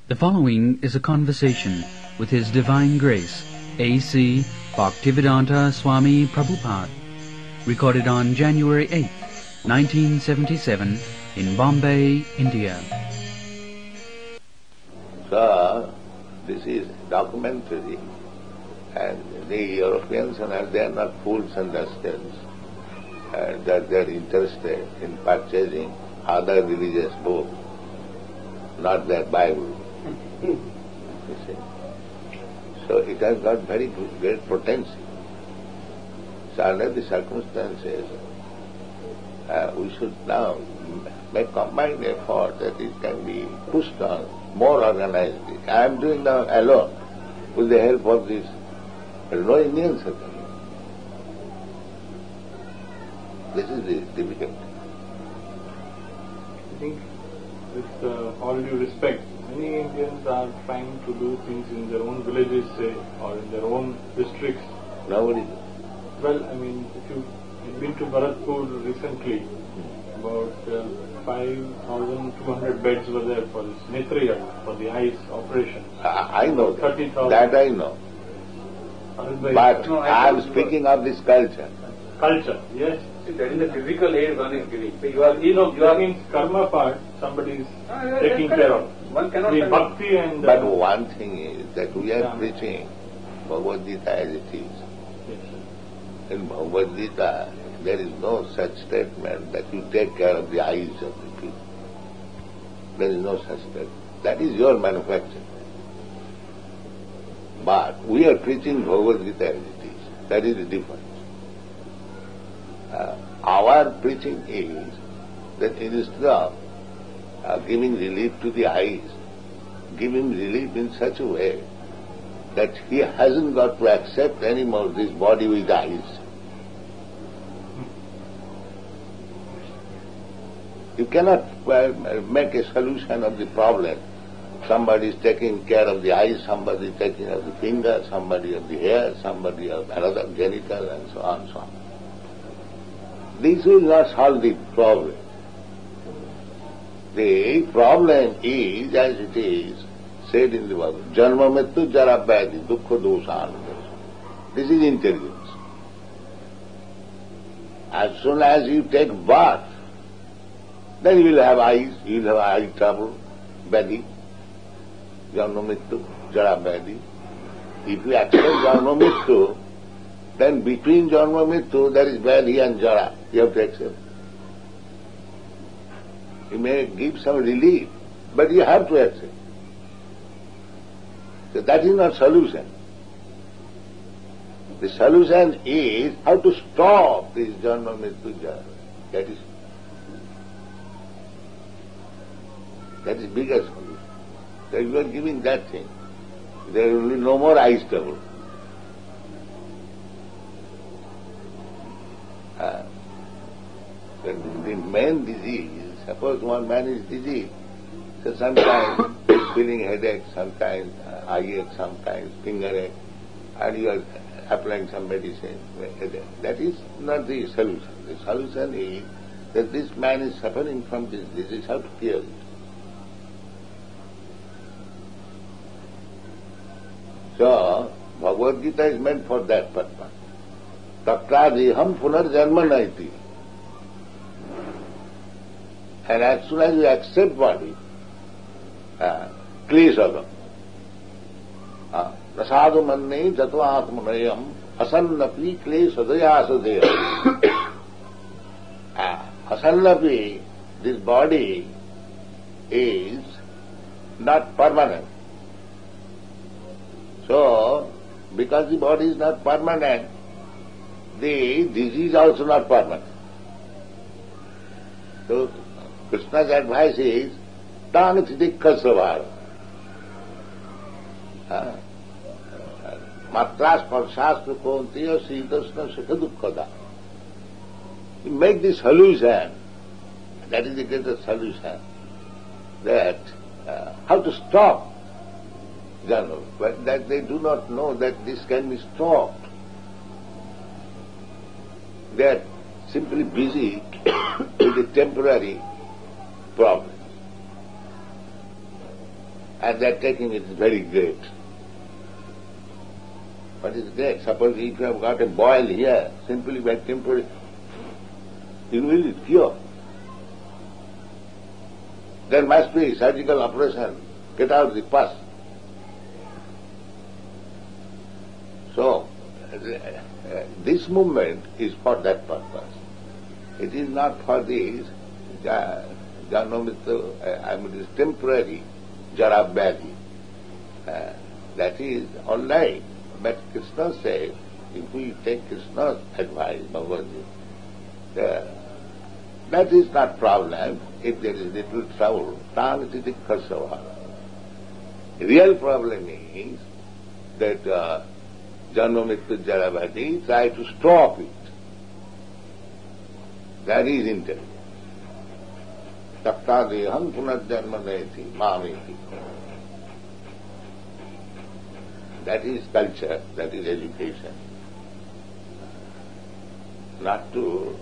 The following is a conversation with His Divine Grace, A.C. Bhaktivedanta Swami Prabhupada, recorded on January 8, 1977, in Bombay, India. So, this is documentary, and the Europeans, they are not fools and rascals, that they are interested in purchasing other religious books, not their Bible. You see. So it has got very great potential. So under the circumstances, we should now make combined effort that it can be pushed on more organizedly. I am doing now alone with the help of this. There is no Indian circle. This is the difficulty. I think, with all due respect, many Indians are trying to do things in their own villages, say, or in their own districts. Nobody. Well, I mean, if you've been to Bharatpur recently, about 5,200 beds were there for this Netrayag, for the eyes operation. I know 30,000. that I know. But No, I am speaking of this culture. Culture, yes. See, that is the physical aid one is giving. So That means karma part somebody is taking care of. One cannot The bhakti and... But one thing is that we are Yeah. preaching Bhagavad Gita as it is. Yes. In Bhagavad Gita, there is no such statement that you take care of the eyes of the people. There is no such statement. That is your manufacture. But we are preaching Bhagavad Gita as it is. That is the difference. Our preaching is that instead of giving relief to the eyes, give him relief in such a way that he hasn't got to accept anymore this body with eyes. You cannot make a solution of the problem. Somebody is taking care of the eyes, somebody is taking care of the finger, somebody of the hair, somebody of another genital, and so on and so on. This will not solve the problem. The problem is, as it is said in the Bible, Janma Mrityu Jara Vyadhi Dukkha Dosha. This is intelligence. As soon as you take birth, then you will have eyes, you will have eye trouble, Vyadhi, Janma Mrityu Jara Vyadhi. If you accept Janma Mrityu, then between Janma Mrityu there is Vyadhi and Jara. You have to accept. You may give some relief, but you have to accept. So that is not solution. The solution is how to stop this Janma Mrityu Jara. That is bigger solution. That you are giving that thing. There will be no more eyes trouble. The main disease, suppose one man is diseased, so sometimes he is feeling headache, sometimes eye ache, sometimes finger ache, and you are applying some medicine. That is not the solution. The solution is that this man is suffering from this disease, how to cure it. So, Bhagavad Gita is meant for that purpose. Tattradiham punarjanma naiti. And as soon as you accept body, klesha, prasadu manne tatva atmanayam asannapi klesadaya asadeya. Asannapi, this body is not permanent. So, because the body is not permanent, the disease also not permanent. So, Krishna's advice is, Tanati Kasavara. Matras Parshastra Kontiya Siddhasna Sukha. You make the solution, that is the greatest solution, that how to stop Janma, but that they do not know that this can be stopped. They are simply busy with the temporary problem. and they're taking it very great. What is great? Suppose if you have got a boil here, simply by temporary, you will cure. There must be surgical operation, get out the pus. So, this movement is for that purpose. It is not for this this temporary jara vyadhi. That is all right. But Krishna says, if we take Krishna's advice, Bhagavad Gita, that is not problem. If there is little trouble, tanati dikkasava. Real problem is that janma mrityu jara vyadhi, try to stop it. That is intelligence. Taptadeham punarjanma nayati mameti. That is culture, that is education. Not to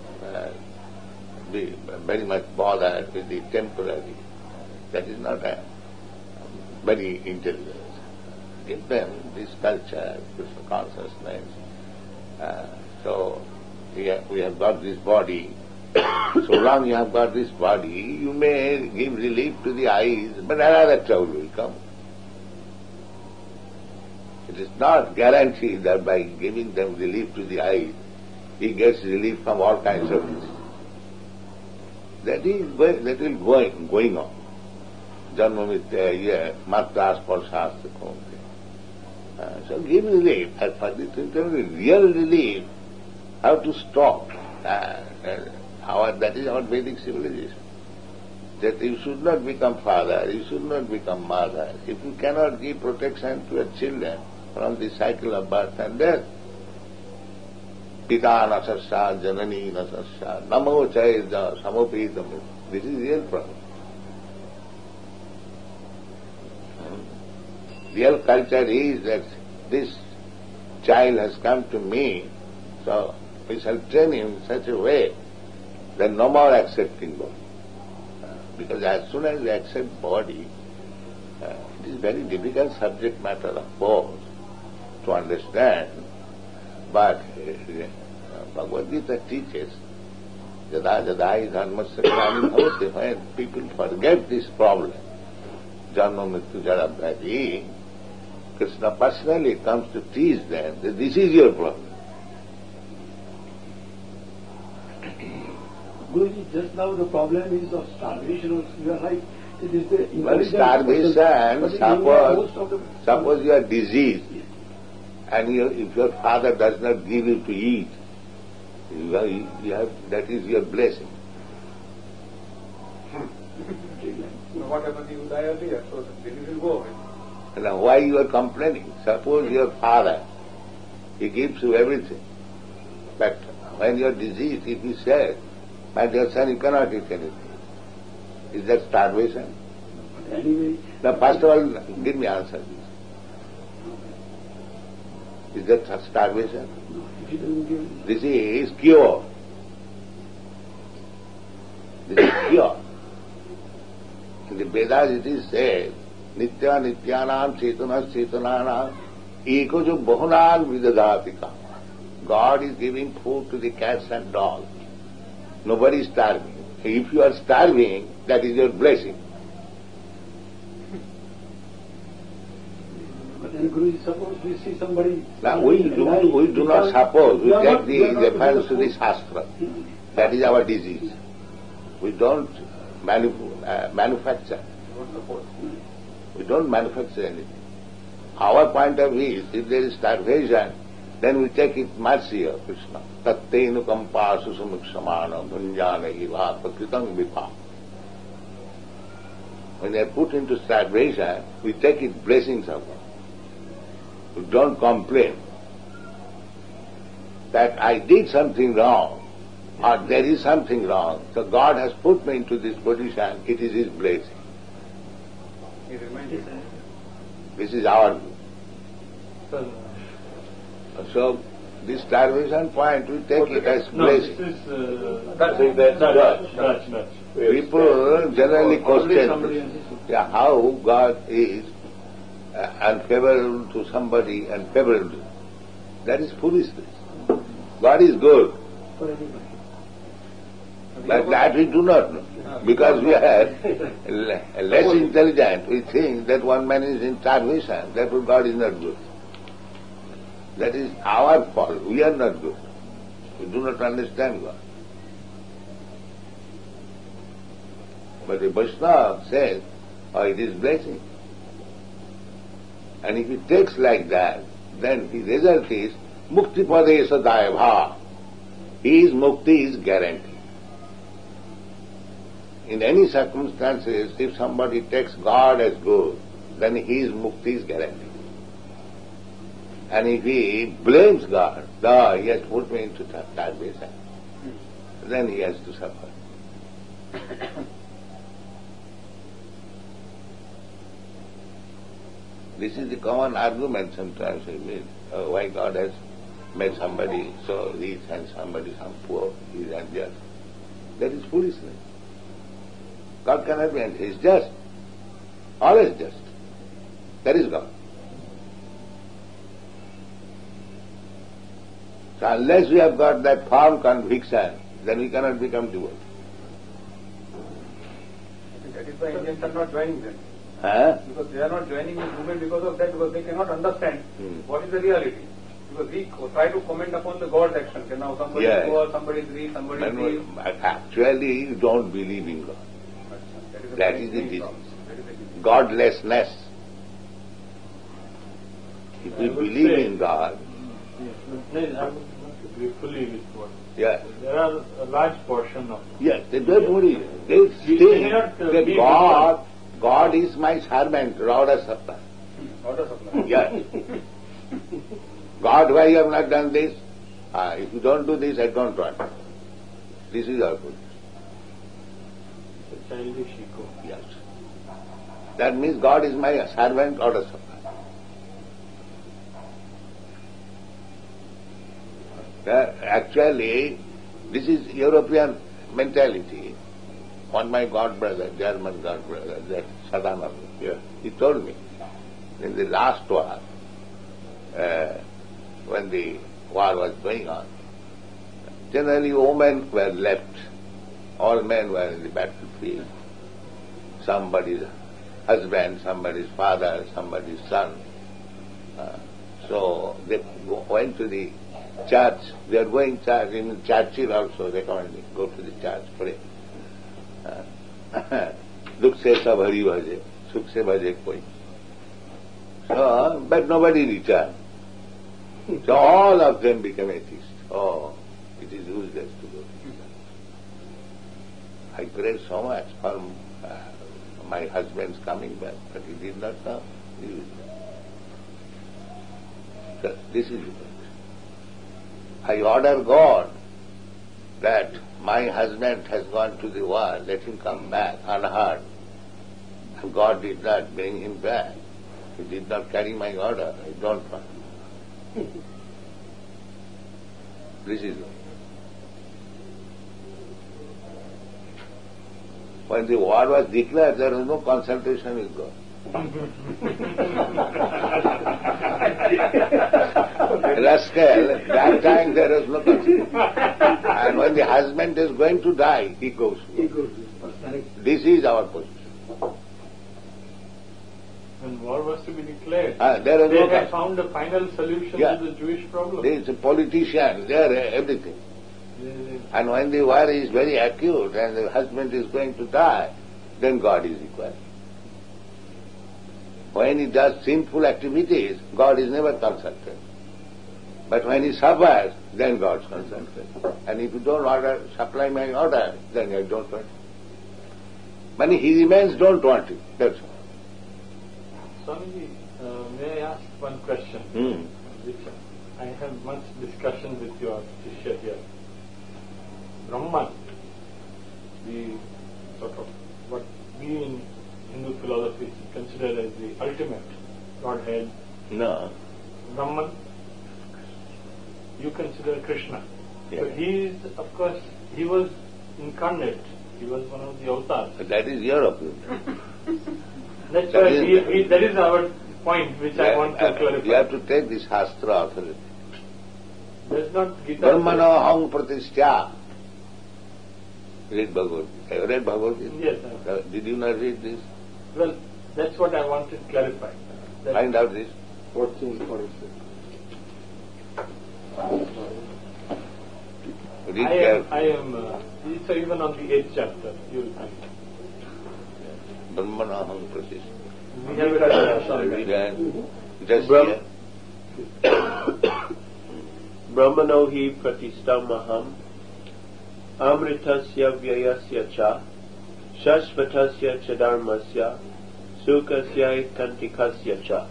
be very much bothered with the temporary. That is not a very intelligence. Give them this culture, Krishna consciousness. So we have got this body. So long you have got this body, you may give relief to the eyes, but another trouble will come. It is not guaranteed that by giving them relief to the eyes, he gets relief from all kinds of disease. That will going on. Janma mitya matra sparsasya konte. So give relief. As for this real relief, how to stop. That is our Vedic civilization. That you should not become father, you should not become mother. If you cannot give protection to your children from the cycle of birth and death, pita nasasya, janani nasasya, namo chayaja, samopitam. This is real problem. Real culture is that this child has come to me, so we shall train him in such a way that no more accepting body. Because as soon as we accept body, it is very difficult subject matter, of course, to understand. But Bhagavad Gita teaches, Jada jadai dharmasya grani bhavati, when people forget this problem, janma mrityu jara vyadhi, Krishna personally comes to teach them that this is your problem. Guruji, just now the problem is of starvation. You are right. It is the intelligence. Well, starvation, suppose you are diseased, and if your father does not give you to eat, that is your blessing. What happens if you die earlier? So the disease will go away. Now why you are complaining? Suppose your father, he gives you everything, but when you are diseased, if he says, my dear son, you cannot eat anything, is that starvation? Anyway. Now first of all, give me answer this. Is that starvation? This is cure. This is cure. In the Vedas it is said, Nitya nityanam chetana chetananam eko jo bahunan vidadatika. God is giving food to the cats and dogs. Nobody is starving. If you are starving, that is your blessing. But then Guruji, suppose we see somebody... Now we do not suppose, we take the reference to the Shastra. That is our disease. We don't manufacture. We don't manufacture anything. Our point of view is, if there is starvation, then we take it mercy of Krishna. Tattenu kampasu sumiksamana bhunjana iva prakritam vipa. When they are put into starvation, we take it blessings of God. We don't complain that I did something wrong or there is something wrong. So God has put me into this position, it is His blessing. He reminded This is our view. So, This starvation point, we take it as No, blessing. this is Dutch. Dutch. People generally question how God is unfavorable to somebody and favorable to him. That is foolishness. God is good, for everybody. but that we do not know. Because we are less intelligent, we think that one man is in starvation, therefore God is not good. That is our fault. We are not good. We do not understand God. But the Vaishnava says, oh, it is blessing. And if he takes like that, then the result is mukti padesa dayabha. His mukti is guaranteed. In any circumstances, if somebody takes God as good, then his mukti is guaranteed. And if he blames God, he has put me into starvation, then he has to suffer. This is the common argument sometimes I mean, why God has made somebody so rich and somebody so poor, he is unjust. That is foolishness. God cannot be unjust. He is just, always just. That is God. So unless we have got that firm conviction, then we cannot become devotee. That is why Indians are not joining them. Because they are not joining this movement because of that, because they cannot understand what is the reality. Because we try to comment upon the God's action. Okay, now somebody is poor, somebody is rich, somebody is rich. Actually, you don't believe in God. That is the disease. Godlessness. If we believe in God, Yes, I would agree fully with what. yes, There are a large portion of. yes, they don't worry. They think cannot, that be God is my servant, order supply. Order supply. Yes. God, why you have not done this? If you don't do this, I don't want. This is our position. Childish ego. Yes. That means God is my servant, order supply. Actually, this is European mentality. One my god brother, German god brother, that Sadananda, he told me, in the last war, when the war was going on, generally women were left, all men were in the battlefield. Somebody's husband, somebody's father, somebody's son. So they went to the church. They are going church, in Churchill also recommending, go to the church, pray. Dukh se sab hari bhaje, sukh se bhaje koi. So, but nobody returned. So all of them became atheists. Oh, it is useless to go to church. I prayed so much for my husband's coming back, but he did not come. So this is it. I order God that my husband has gone to the war, let him come back unhurt. And God did not bring him back. He did not carry my order. I don't want. This is it. When the war was declared, there was no consultation with God. Rascal, that time there was no consultation. And when the husband is going to die, he goes. This is our position. When war was to be declared, There is they no had found a final solution to the Jewish problem. There is a politician, there everything. And when the war is very acute and the husband is going to die, then God is required. When he does sinful activities, God is never consulted. But when he suffers, then God is consulted. And if you don't supply my order, then I don't want it. But he remains don't want it. That's all. Swamiji, may I ask one question? Which I have much discussion with your Shishya here. Brahman, the sort of what we in Hindu philosophy consider as the ultimate Godhead. No. Brahman, you consider Krishna. Yeah. So he is, of course, he was incarnate. He was one of the avatars. That is your opinion. That's why that is our point, which I want to clarify. You have to take this Shastra authority. Does not Gita... Brahmano hang pratishtha. Read Bhagavad Gita. Read Bhagavad Gita? Yes, sir. Did you not read this? Well, that's what I wanted to clarify. Find out this. 1446. Read I am it's even on the 8th chapter, you will find it. Brahmana hang pratishtha. We have it as Just Brahm- here. Brahmano hi pratistamaham amritasya vyayasya cha shashvatasya cha dharmasya sukasya kantikasya cha.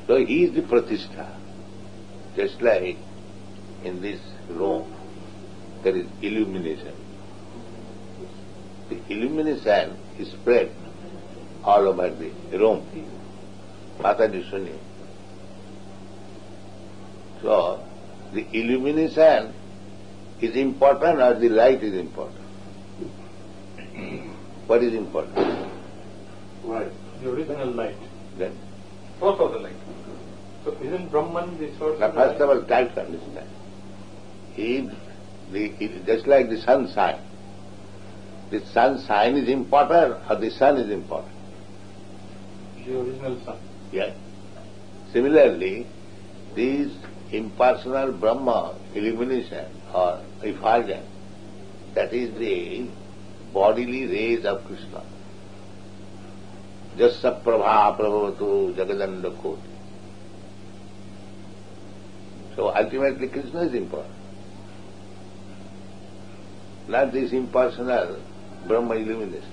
So he is the pratishtha. Just like in this room, there is illumination. The illumination is spread all over the room. Mataji Suni. So, the illumination is important or the light is important? What is important? Right. The original light. Then, Source of the light. So isn't Brahman the source now of the first of light? all, try to understand. Just like the sunshine, the sunshine is important or the sun is important? The original sun. Yes. Similarly, this impersonal Brahma illumination or effulgence, that is the bodily rays of Krishna. Jasya prabha prabhavatu jagadanda koti. So ultimately Krishna is important. Not this impersonal Brahma illumination.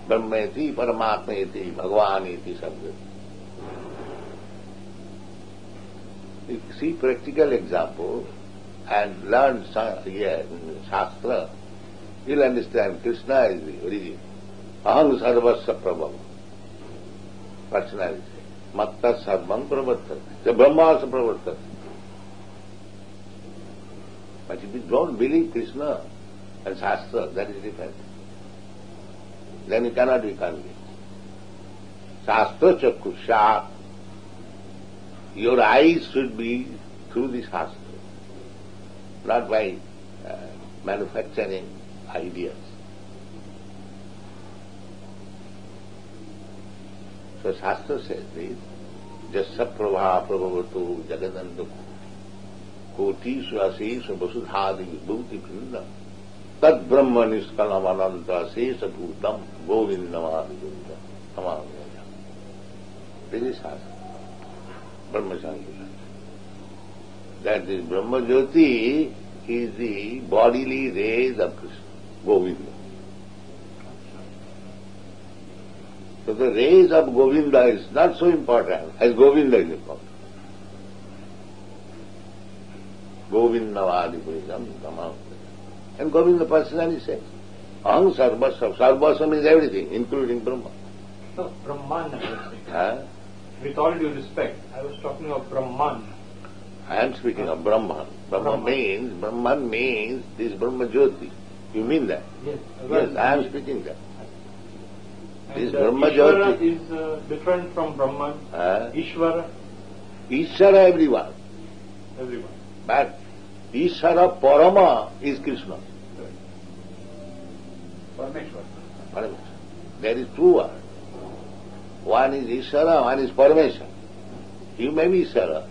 Brahmeti, Paramatmeti, Bhagavaneti, Sabda. You see practical example and learn here in Shastra, you'll understand Krishna is the origin. Aham sarvasya prabhava. Personality. Matta sarvam pravartati. The Brahma also pravartati. But if you don't believe Krishna and Shastra, that is different. Then you cannot be convinced. Shastra chakusha. Your eyes should be through the Shastra, not by manufacturing ideas. So Shastra says this, Jasya prabha prabhavatu jagadanda kotishu asesha vasudhadi vibhuti bhinna tad brahma niskalam ananta asesha bhutam govindamadi gunda tamamaya. This is Shastra. Brahma Shankara. That is Brahma Jyoti is the bodily rays of Krishna, Govinda. So the rays of Govinda is not so important as Govinda is important. Govindavadi Purisam Tamam. And Govinda personally says, Aham Sarvasva. Sarvasva means everything, including Brahma. No, Brahman I was saying. Huh? With all due respect, I was talking of Brahman. I am speaking of Brahman. Brahman means this Brahma Jyoti. You mean that? Yes. Yes, I am speaking that. And This Brahma Ishvara Jyoti. is different from Brahman. Ishvara, Ishvara everyone. everyone. But Ishvara Parama is Krishna. Parameshwar. Parameshwar. There is two words. One is Ishvara, one is Parameshwar. You may be Ishvara.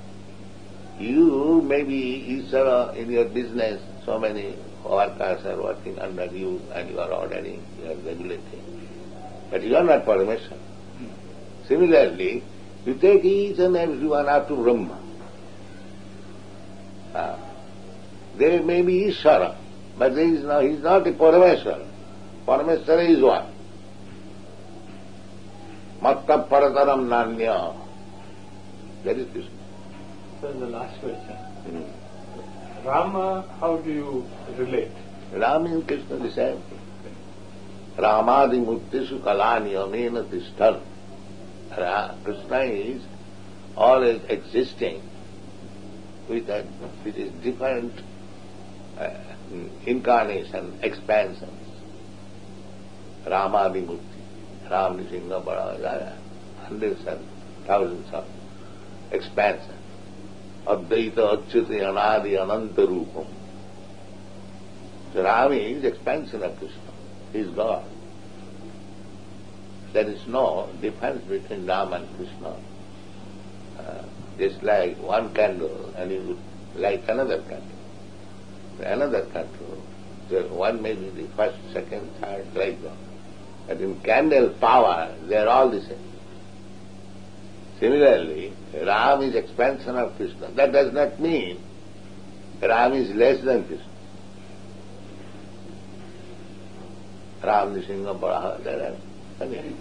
You may be Ishvara in your business. So many workers are working under you and you are ordering, you are regulating. But you are not Parameshwar. Similarly, you take each and every one up to Brahma. There may be Ishvara, but he is not a Parameshwar. Parameshwar is one. Matta parataram nanya. That is Krishna. So the last question. Rama, how do you relate? Ram and Krishna the same thing. Ramadi muktisu kalani amena tishthar. Krishna is always existing with its different incarnation, expansions. Rama Vimurti, Ram Nisingha Bada, hundreds and thousands of expansions. Advaita Achyuti Anadi Ananta Rupam. So Ram is expansion of Krishna. He is God. There is no difference between Ram and Krishna. Just like one candle and you light another candle. Another candle, so one may be the first, second, third, like that. But in candle power, they are all the same. Similarly, Ram is expansion of Krishna. That does not mean Ram is less than Krishna. Ram Nisingha Baraha, there are many.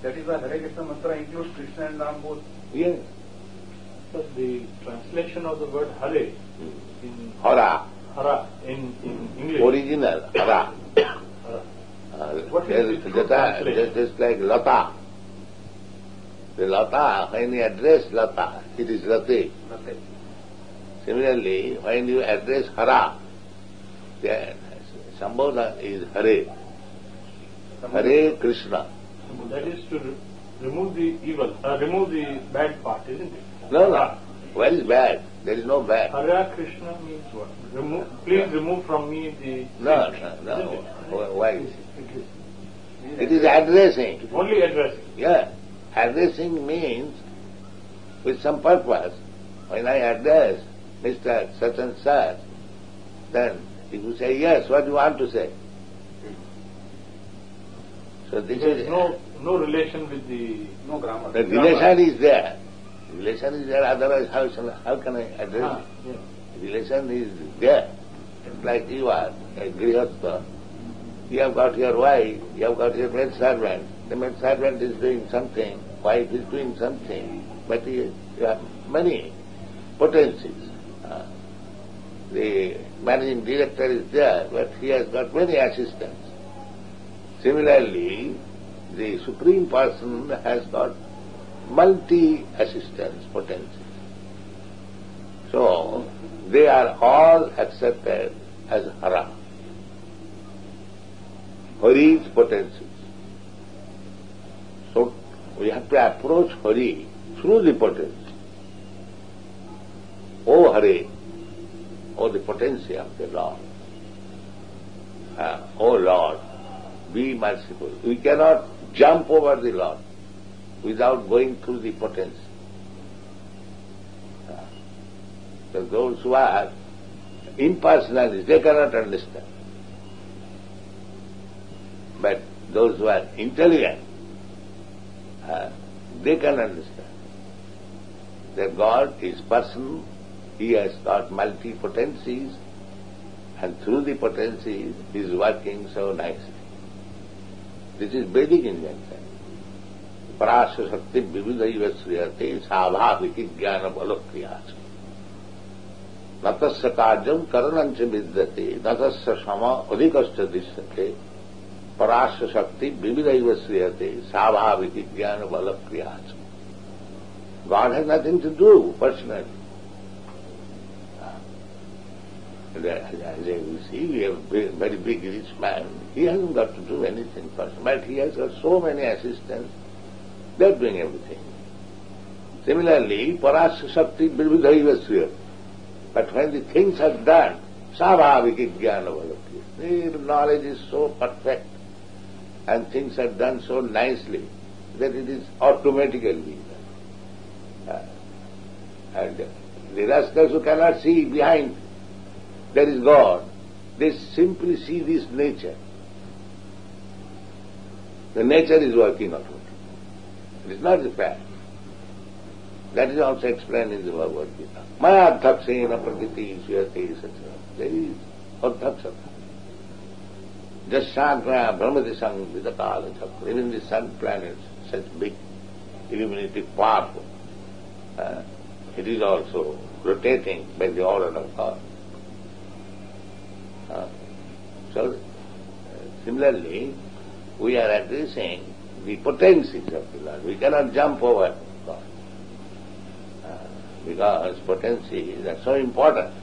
That is why Hare Krishna mantra includes Krishna and Ram both. Yes. But the translation of the word Hare in Hara. Hara in English. Original, Hara. What is the true translation? Just like Lata. The Lata, when you address Lata, it is Late. Similarly, when you address Hara, the Sambodha is Hare. Hare Krishna. That is to remove the evil, remove the bad part, isn't it? No. Where is bad? There is no bad. Hare Krishna means what? Please remove from me the... No. Why? It is addressing. Only addressing. Yeah. Addressing means with some purpose. When I address Mr. Such and Such, then if you say yes, what do you want to say? So this there is is... no relation with the... No grammar. The relation is there. Relation is there, otherwise how can I address it? Yeah. Relation is there. It's like you are a grihastha. You have got your wife, you have got your maid servant. The maid servant is doing something, wife is doing something, but you have many potencies. The managing director is there, but he has got many assistants. Similarly, the Supreme Person has got multi-assistance potencies. So, they are all accepted as Hara. Hari's potencies. So, we have to approach Hari through the potency. O Hare, O the potency of the Lord. O Lord, be merciful. We cannot jump over the Lord without going through the potency. So those who are impersonalists, they cannot understand. But those who are intelligent, they can understand that God is person, He has got multi-potencies, and through the potencies He is working so nicely. This is Vedic invention. Parasya Shakti Vividaiva Sriyate Savhaviki Jnana Balakriyāca. Natasya Kāryam Karanancha Vidyate Natasya Sama Adhikascha Dishyate Parasya Shakti Vividaiva Sriyate Savhaviki Jnana Balakriyāca. God has nothing to do personally. As you see, we have a very big rich man. He hasn't got to do anything personally, but he has got so many assistants. They are doing everything. Similarly, Parasya Shakti Vividaiva Sriyate. But when the things are done, Savhaviki Jnana Balakriyāca. The knowledge is so perfect and things are done so nicely that it is automatically done. And the rascals who cannot see behind there is God, they simply see this nature. The nature is working automatically. It is not the fact. That is also explained in the Bhagavad Gita. Maya adhaksena prakriti suyate etc. There is adhaksata. Jasyantraya brahmadisang vidakala chakra. Even the sun planets, such big, illuminative, powerful, it is also rotating by the order of God. So, similarly, we are addressing the potencies of the Lord. We cannot jump over God. because potencies are so important.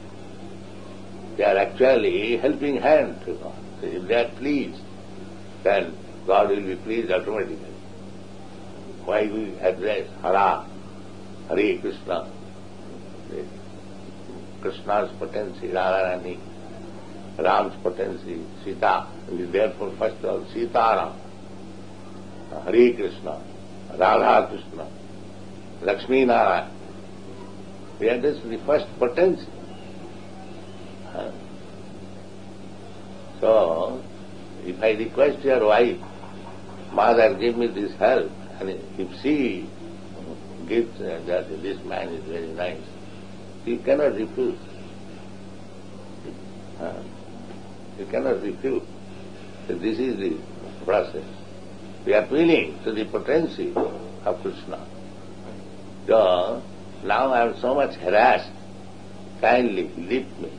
They are actually helping hand to God. So if they are pleased, then God will be pleased automatically. Why we address Hara, Hare Krishna? Krishna's potency, Radharani, Ram's potency, Sita. And therefore first of all, Sita Ram, Hare Krishna, Radha Krishna, Lakshmi Narayana. We address the first potency. So, if I request your wife, Mother, give me this help, and if she gives that this man is very nice, you cannot refuse. You cannot refuse. So this is the process. We are appealing to the potency of Krishna. So, now I am so much harassed. Kindly lift me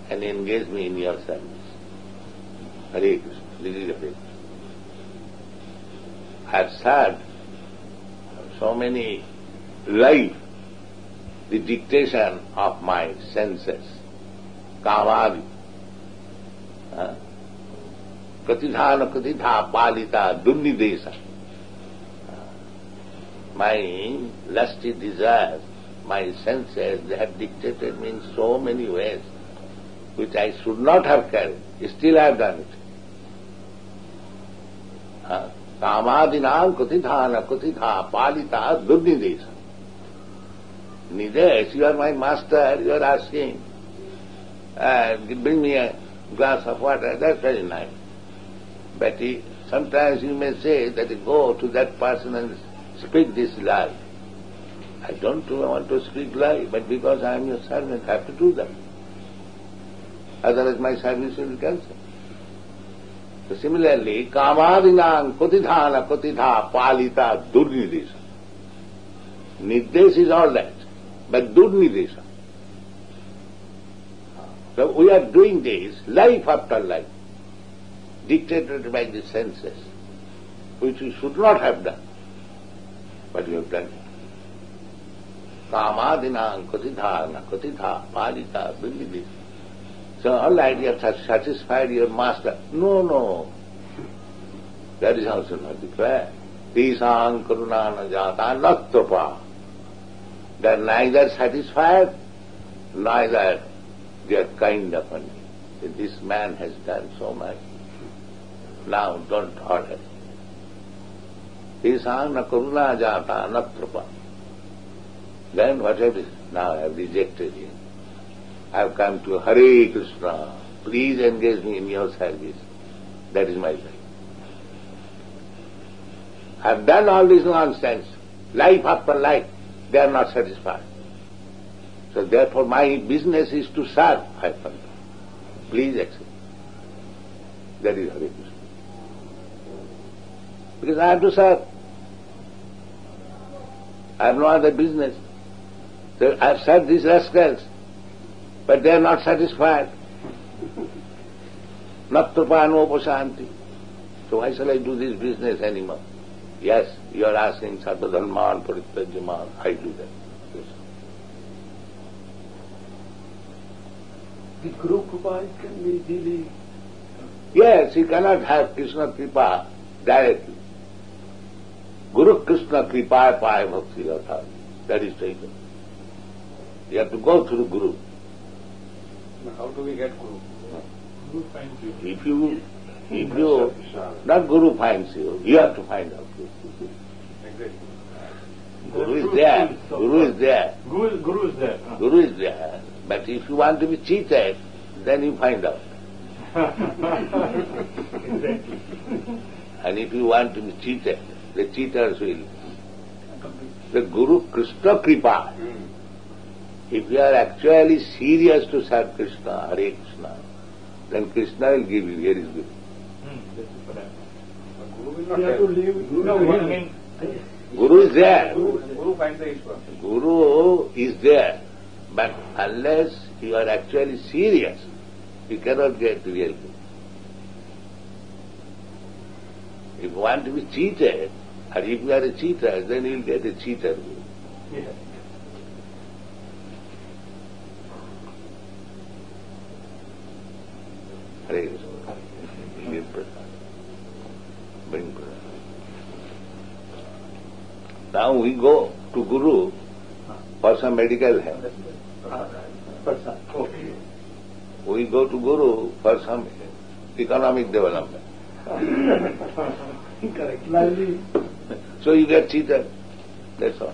and engage me in your service. Hare Krishna. This is the way. I have served so many life, the dictation of my senses, kamadi, katidhana katidha palita dunnidesa. My lusty desires, my senses, they have dictated me in so many ways, which I should not have carried. Still I have done it. Kamadinam katidhana katidha palita dunnidesa. Nidesh, you are my master, you are asking, bring me a glass of water, that's very nice. But sometimes you may say that go to that person and speak this lie. I don't want to speak lie, but because I am your servant, I have to do that. Otherwise my service will be cancelled. So similarly, kamadinam kotidhana kotidha palita durnidesa. Nidesh is all that, but durnidesa. So we are doing this life after life, dictated by the senses, which we should not have done, but we have done it. Kamadinam kotidhana kotidha palita durnidesa. So all right, you have satisfied your master. No. That is also not the prayer. Tisang karunana jata natrapa. They are neither satisfied, neither they are kind upon me. This man has done so much. Now don't order. Tisang na karuna jata natrapa. Then what have you? Now I have rejected him. I have come to Hare Krishna. Please engage me in your service. That is my life. I have done all this nonsense, life after life. They are not satisfied. So therefore my business is to serve. I have come. Please accept. That is Hare Krishna. Because I have to serve. I have no other business. So I have served these rascals, but they are not satisfied. Natrapano pasanti. So why shall I do this business anymore? Yes, you are asking Sarvadharman Parityajyaman. I do that. Yes. The Guru Kripa can be really... Yes, he cannot have Krishna Kripa directly. Guru Krishna Kripa Paya Bhakti Gatha. That is taken. You have to go through Guru. How do we get Guru? Guru finds you. If you, not Guru finds you, you have to find out. Exactly. Guru is there. Guru is there. Guru is there. Huh? Guru is there. But if you want to be cheated, then you find out. Exactly. And if you want to be cheated, the cheaters will. The Guru Krishna Kripa. If you are actually serious to serve Krishna, Hare Krishna, then Krishna will give you. Here is Guru. This is what I Guru will not You have to help. live. No, I mean, Guru is there. Guru finds the Ishwar. Guru is there. But unless you are actually serious, you cannot get the real Guru. If you want to be cheated, or if you are a cheater, then you will get a cheater Guru. yeah. bring prasad. Now we go to Guru for some medical help. We go to Guru for some economic development. Correct. So you get cheated. That's all.